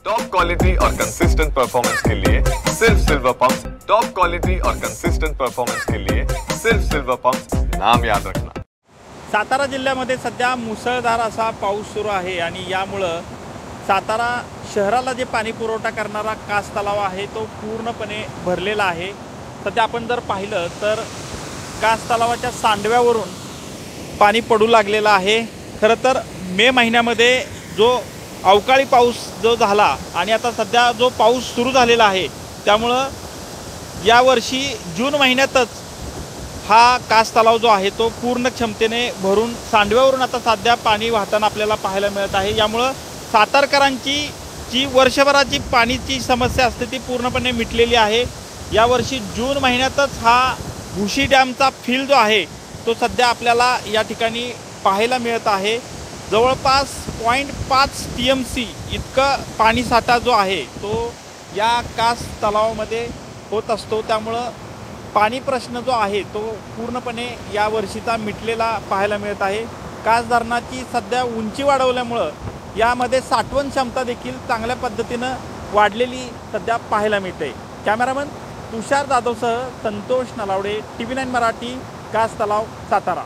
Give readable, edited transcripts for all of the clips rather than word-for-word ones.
Top quality और consistent performance के लिए सिर्फ सिल्वर पंप्स। टॉप क्वालिटी और कंसिस्टेंट परफॉर्मेंस के लिए सिर्फ सिल्वर पंप्स, नाम याद रखना। सातारा जिल्ह्यामध्ये सध्या मुसळधार असा पाऊस सुरू आहे आणि यामुळे सातारा शहराला जे पाणी पुरवठा करणारा कास तलाव आहे तो पूर्णपणे भरलेला आहे। सध्या आपण जर पाहिलं तर कास तलावाच्या सांडव्यावरून पाणी पडू लागलेलं आहे। खरं तर मे महिन्यामध्ये जो अवकाळी पाऊस जो झाला आणि आता सध्या जो पाऊस सुरू झालेला आहे त्यामुळे यावर्षी जून महिन्यातच हा कास तलाव जो आहे तो पूर्ण क्षमतेने भरून सांडव्यावरून आता सध्या पाणी वाहताना आपल्याला पाहायला मिळत आहे। यामुळे सातारकरांची जी वर्षभराची पाण्याची समस्या असते ती पूर्णपणे मिटलेली आहे। यावर्षी जून महिन्यातच हा भुशी डॅमचा फील जो आहे तो सध्या आपल्याला या ठिकाणी पाहायला मिळत आहे। जवळपास 0.5 TMC इतका पाणी साठा जो आहे तो या कास तलावामध्ये होत असतो। त्यामुळे पाणी प्रश्न जो आहे तो पूर्णपणे या वर्षीचा मिटलेला पाहायला मिळत आहे। कास धरणाची सध्या उंची वाढवल्यामुळे यामध्ये साठवण क्षमता देखील चांगल्या पद्धतीने वाढलेली सध्या पाहायला मिळते। कॅमेरामन तुषार जाधवसह संतोष नलावडे, TV9 मराठी, कास तलाव, सातारा।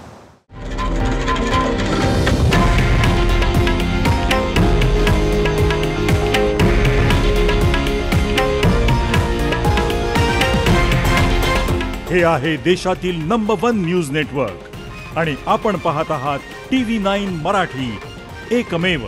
हे आहे देशातील नंबर 1 न्यूज नेटवर्क आणि आपण पाहत आहात TV9 मराठी, एकमेव।